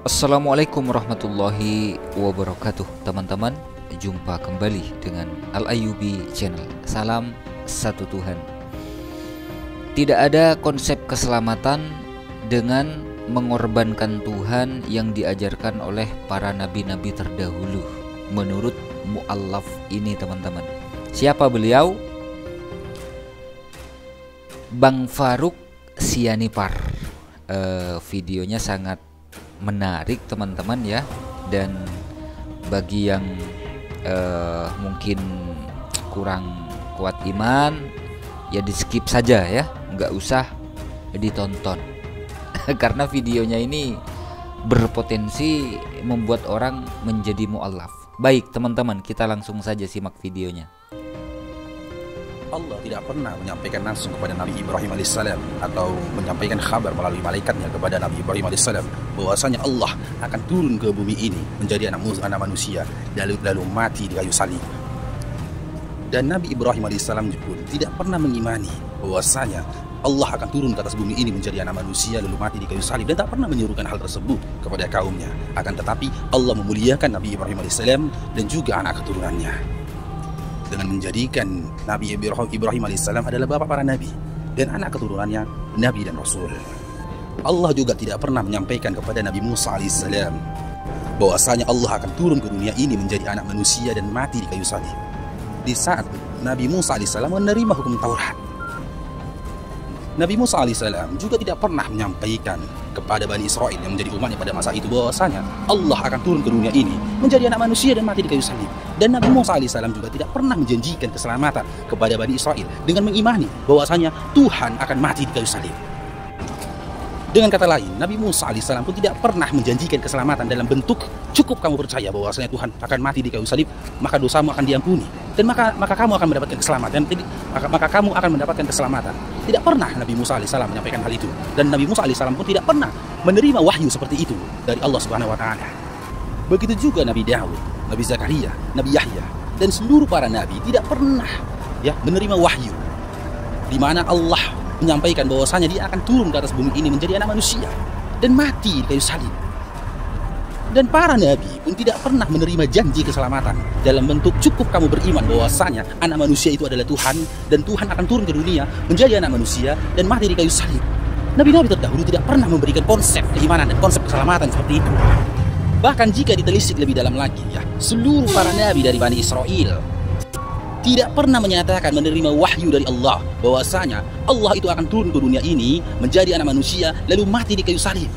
Assalamualaikum warahmatullahi wabarakatuh. Teman-teman, jumpa kembali dengan Al-Ayyubi Channel. Salam satu Tuhan. Tidak ada konsep keselamatan dengan mengorbankan Tuhan yang diajarkan oleh para nabi-nabi terdahulu. Menurut mu'allaf ini, teman-teman. Siapa beliau? Bang Farouk Sianipar. Videonya sangat menarik, teman-teman ya. Dan bagi yang mungkin kurang kuat iman, ya di skip saja ya, nggak usah ditonton. Karena videonya ini berpotensi membuat orang menjadi mu'allaf. Baik teman-teman, kita langsung saja simak videonya. Allah tidak pernah menyampaikan langsung kepada Nabi Ibrahim alaihissalam atau menyampaikan kabar melalui malaikatnya kepada Nabi Ibrahim alaihissalam bahwasanya Allah akan turun ke bumi ini menjadi anak manusia lalu mati di kayu salib. Dan Nabi Ibrahim alaihissalam pun tidak pernah mengimani bahwasanya Allah akan turun ke atas bumi ini menjadi anak manusia lalu mati di kayu salib, dan tak pernah menyuruhkan hal tersebut kepada kaumnya. Akan tetapi Allah memuliakan Nabi Ibrahim alaihissalam dan juga anak keturunannya dengan menjadikan Nabi Ibrahim alaihissalam adalah bapak para nabi dan anak keturunannya nabi dan rasul. Allah juga tidak pernah menyampaikan kepada Nabi Musa alaihissalam bahwasanya Allah akan turun ke dunia ini menjadi anak manusia dan mati di kayu salib. Di saat Nabi Musa alaihissalam menerima hukum Taurat, Nabi Musa alaihissalam juga tidak pernah menyampaikan kepada Bani Israel yang menjadi umatnya pada masa itu bahwasanya Allah akan turun ke dunia ini menjadi anak manusia dan mati di kayu salib. Dan Nabi Musa alaihissalam juga tidak pernah menjanjikan keselamatan kepada Bani Israel dengan mengimani bahwasanya Tuhan akan mati di kayu salib. Dengan kata lain, Nabi Musa alaihissalam pun tidak pernah menjanjikan keselamatan dalam bentuk cukup kamu percaya bahwasanya Tuhan akan mati di kayu salib, maka dosamu akan diampuni dan maka kamu akan mendapatkan keselamatan. Maka kamu akan mendapatkan keselamatan. Tidak pernah Nabi Musa alaihissalam menyampaikan hal itu, dan Nabi Musa alaihissalam pun tidak pernah menerima wahyu seperti itu dari Allah Subhanahu wa taala. Begitu juga Nabi Daud, Nabi Zakaria, Nabi Yahya dan seluruh para nabi tidak pernah menerima wahyu di mana Allah menyampaikan bahwasanya dia akan turun ke atas bumi ini menjadi anak manusia dan mati di kayu salib. Dan para nabi pun tidak pernah menerima janji keselamatan dalam bentuk cukup kamu beriman bahwasanya anak manusia itu adalah Tuhan dan Tuhan akan turun ke dunia menjadi anak manusia dan mati di kayu salib. Nabi-nabi terdahulu tidak pernah memberikan konsep keimanan dan konsep keselamatan seperti itu. Bahkan jika ditelisik lebih dalam lagi, seluruh para nabi dari Bani Israel tidak pernah menyatakan menerima wahyu dari Allah bahwasanya Allah itu akan turun ke dunia ini menjadi anak manusia lalu mati di kayu salib.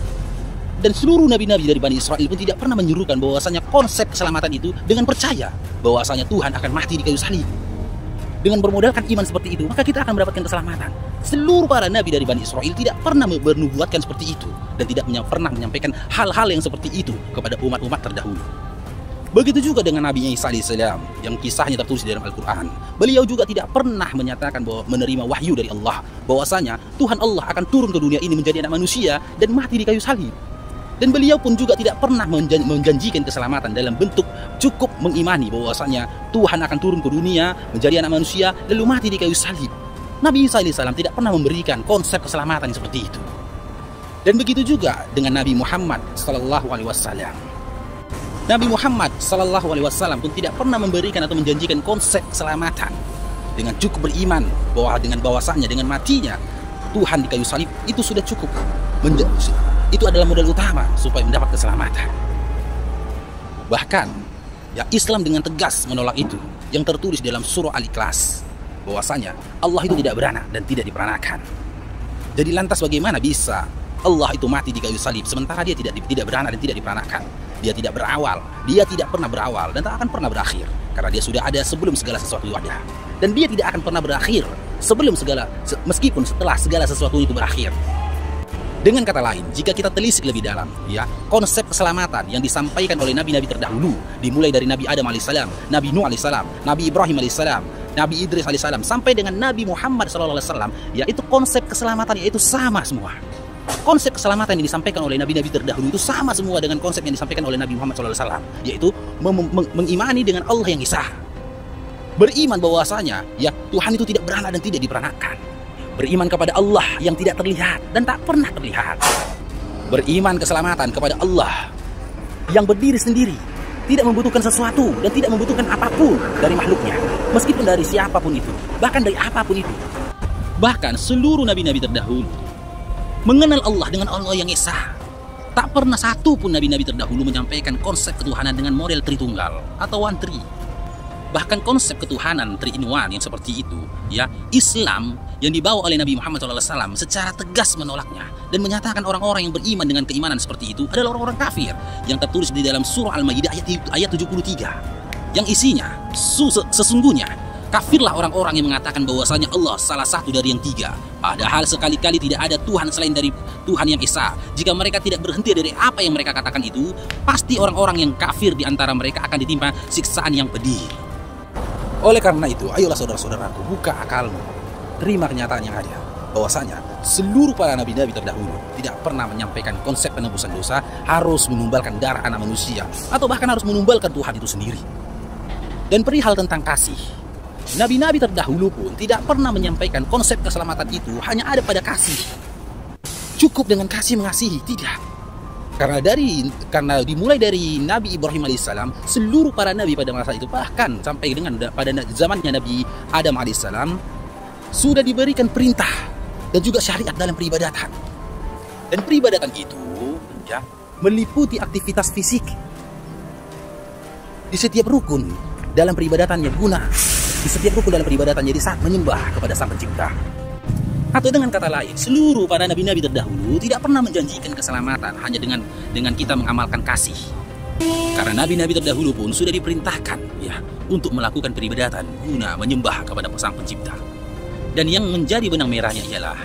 Dan seluruh nabi-nabi dari Bani Israel pun tidak pernah menyuruhkan bahwasanya konsep keselamatan itu dengan percaya bahwasanya Tuhan akan mati di kayu salib. Dengan bermodalkan iman seperti itu, maka kita akan mendapatkan keselamatan. Seluruh para nabi dari Bani Israel tidak pernah bernubuatkan seperti itu dan tidak pernah menyampaikan hal-hal yang seperti itu kepada umat-umat terdahulu. Begitu juga dengan Nabi Isa alaihissalam yang kisahnya tertulis di dalam Al-Quran. Beliau juga tidak pernah menyatakan bahwa menerima wahyu dari Allah bahwasanya Tuhan Allah akan turun ke dunia ini menjadi anak manusia dan mati di kayu salib. Dan beliau pun juga tidak pernah menjanjikan keselamatan dalam bentuk cukup mengimani bahwasanya Tuhan akan turun ke dunia menjadi anak manusia lalu mati di kayu salib. Nabi Isa alaihissalam tidak pernah memberikan konsep keselamatan seperti itu. Dan begitu juga dengan Nabi Muhammad sallallahu alaihi wasallam. Nabi Muhammad sallallahu alaihi wasallam pun tidak pernah memberikan atau menjanjikan konsep keselamatan dengan cukup beriman bahwa dengan bahwasanya dengan matinya Tuhan di kayu salib itu sudah cukup. Itu adalah modal utama supaya mendapat keselamatan. Bahkan Islam dengan tegas menolak itu yang tertulis dalam surah Al-Ikhlas bahwasanya Allah itu tidak beranak dan tidak diperanakan. Jadi lantas bagaimana bisa Allah itu mati di kayu salib sementara dia tidak beranak dan tidak diperanakan? Dia tidak berawal, dia tidak pernah berawal dan tak akan pernah berakhir karena dia sudah ada sebelum segala sesuatu ada. Dan dia tidak akan pernah berakhir meskipun setelah segala sesuatu itu berakhir. Dengan kata lain, jika kita telisik lebih dalam, konsep keselamatan yang disampaikan oleh nabi-nabi terdahulu, dimulai dari Nabi Adam alaihissalam, Nabi Nuh alaihissalam, Nabi Ibrahim alaihissalam, Nabi Idris alaihissalam, sampai dengan Nabi Muhammad sallallahu alaihi wasallam, yaitu konsep keselamatan yaitu sama semua. Konsep keselamatan yang disampaikan oleh nabi-nabi terdahulu itu sama semua dengan konsep yang disampaikan oleh Nabi Muhammad sallallahu alaihi wasallam, yaitu mengimani dengan Allah yang esa. Beriman bahwasanya Tuhan itu tidak beranak dan tidak diperanakan. Beriman kepada Allah yang tidak terlihat dan tak pernah terlihat. Beriman keselamatan kepada Allah yang berdiri sendiri, tidak membutuhkan sesuatu dan tidak membutuhkan apapun dari makhluknya, meskipun dari siapapun itu, bahkan dari apapun itu. Bahkan seluruh nabi-nabi terdahulu mengenal Allah dengan Allah yang esa. Tak pernah satu pun nabi-nabi terdahulu menyampaikan konsep ketuhanan dengan model Tritunggal atau One Tree. Bahkan konsep ketuhanan 3 in 1 yang seperti itu, ya, Islam yang dibawa oleh Nabi Muhammad SAW secara tegas menolaknya dan menyatakan orang-orang yang beriman dengan keimanan seperti itu adalah orang-orang kafir, yang tertulis di dalam surah Al-Maidah ayat 73, yang isinya sesungguhnya kafirlah orang-orang yang mengatakan bahwasanya Allah salah satu dari yang 3, padahal sekali-kali tidak ada Tuhan selain dari Tuhan yang Esa. Jika mereka tidak berhenti dari apa yang mereka katakan itu, pasti orang-orang yang kafir di antara mereka akan ditimpa siksaan yang pedih. Oleh karena itu, ayolah saudara-saudaraku, buka akalmu, terima kenyataan yang ada, bahwasanya seluruh para nabi-nabi terdahulu tidak pernah menyampaikan konsep penebusan dosa harus menumbalkan darah anak manusia, atau bahkan harus menumbalkan Tuhan itu sendiri. Dan perihal tentang kasih, nabi-nabi terdahulu pun tidak pernah menyampaikan konsep keselamatan itu hanya ada pada kasih. Cukup dengan kasih mengasihi, tidak. Karena dimulai dari Nabi Ibrahim alaihissalam, seluruh para nabi pada masa itu, bahkan sampai dengan pada zamannya Nabi Adam alaihissalam, sudah diberikan perintah dan juga syariat dalam peribadatan. Dan peribadatan itu, ya, meliputi aktivitas fisik di setiap rukun dalam peribadatannya guna. Di setiap rukun dalam peribadatannya di saat menyembah kepada Sang Pencipta. Atau dengan kata lain, seluruh para nabi-nabi terdahulu tidak pernah menjanjikan keselamatan hanya dengan kita mengamalkan kasih. Karena nabi-nabi terdahulu pun sudah diperintahkan, ya, untuk melakukan peribadatan guna menyembah kepada Sang Pencipta. Dan yang menjadi benang merahnya ialah,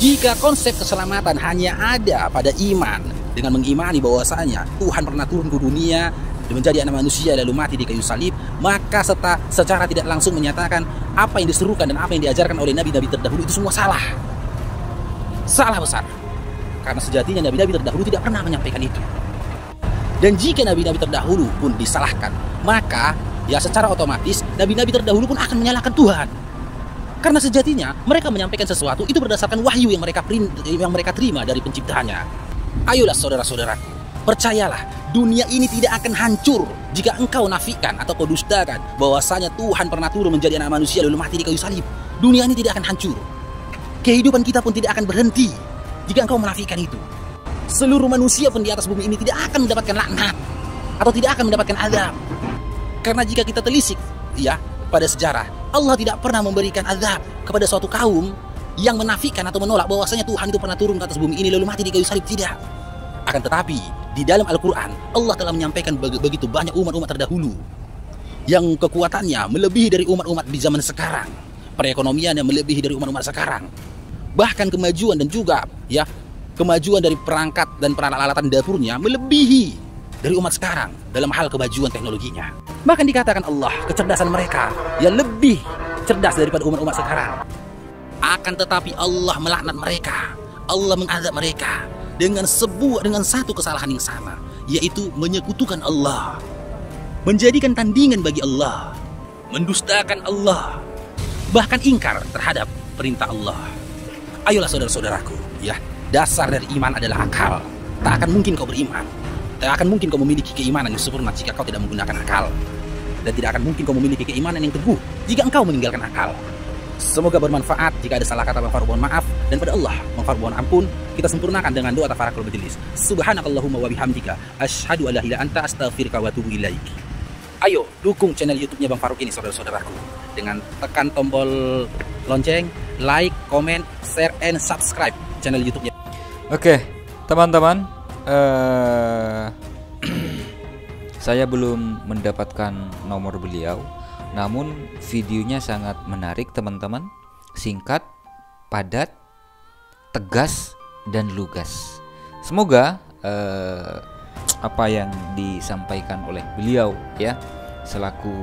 jika konsep keselamatan hanya ada pada iman, dengan mengimani bahwasanya Tuhan pernah turun ke dunia menjadi anak manusia lalu mati di kayu salib, maka secara tidak langsung menyatakan apa yang diserukan dan apa yang diajarkan oleh nabi-nabi terdahulu itu semua salah. Salah besar. Karena sejatinya nabi-nabi terdahulu tidak pernah menyampaikan itu. Dan jika nabi-nabi terdahulu pun disalahkan, maka ya secara otomatis nabi-nabi terdahulu pun akan menyalahkan Tuhan. Karena sejatinya mereka menyampaikan sesuatu itu berdasarkan wahyu yang mereka terima dari penciptanya. Ayolah saudara-saudaraku, percayalah, dunia ini tidak akan hancur jika engkau nafikan atau kau dustakan bahwasanya Tuhan pernah turun menjadi anak manusia lalu mati di kayu salib. Dunia ini tidak akan hancur. Kehidupan kita pun tidak akan berhenti jika engkau menafikan itu. Seluruh manusia pun di atas bumi ini tidak akan mendapatkan laknat atau tidak akan mendapatkan azab. Karena jika kita telisik, ya, pada sejarah, Allah tidak pernah memberikan azab kepada suatu kaum yang menafikan atau menolak bahwasanya Tuhan itu pernah turun ke atas bumi ini lalu mati di kayu salib. Tidak. Akan tetapi di dalam Al-Quran Allah telah menyampaikan begitu banyak umat-umat terdahulu yang kekuatannya melebihi dari umat-umat di zaman sekarang, perekonomiannya melebihi dari umat-umat sekarang, bahkan kemajuan dan juga, ya, kemajuan dari perangkat dan peralatan dapurnya melebihi dari umat sekarang dalam hal kemajuan teknologinya. Bahkan dikatakan Allah kecerdasan mereka yang lebih cerdas daripada umat-umat sekarang. Akan tetapi Allah melaknat mereka, Allah mengazab mereka dengan satu kesalahan yang sama, yaitu menyekutukan Allah, menjadikan tandingan bagi Allah, mendustakan Allah, bahkan ingkar terhadap perintah Allah. Ayolah saudara-saudaraku, ya, dasar dari iman adalah akal. Tak akan mungkin kau beriman, tak akan mungkin kau memiliki keimanan yang sempurna jika kau tidak menggunakan akal, dan tidak akan mungkin kau memiliki keimanan yang teguh jika engkau meninggalkan akal. Semoga bermanfaat. Jika ada salah kata, Bang Farouk mohon maaf, dan pada Allah Bang Farouk mohon ampun. Kita sempurnakan dengan doa tafarakul majelis. Subhanakallahumma wa bihamdika asyhadu an la ilaha illa anta astaghfiruka wa atubu ilaik. Ayo dukung channel YouTube-nya Bang Farouk ini saudara-saudaraku dengan tekan tombol lonceng, like, comment, share, and subscribe channel YouTube-nya. Oke, teman-teman, saya belum mendapatkan nomor beliau. Namun videonya sangat menarik teman-teman, singkat, padat, tegas, dan lugas. Semoga apa yang disampaikan oleh beliau, ya, selaku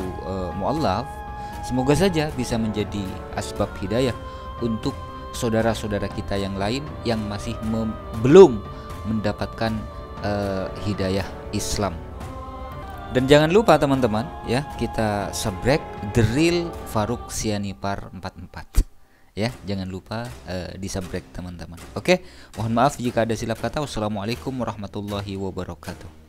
mu'allaf, semoga saja bisa menjadi asbab hidayah untuk saudara-saudara kita yang lain yang masih belum mendapatkan hidayah Islam. Dan jangan lupa teman-teman, ya, kita subscribe The Real Farouk Sianipar 44. Ya, jangan lupa di subscribe teman-teman. Oke, mohon maaf jika ada silap kata. Wassalamualaikum warahmatullahi wabarakatuh.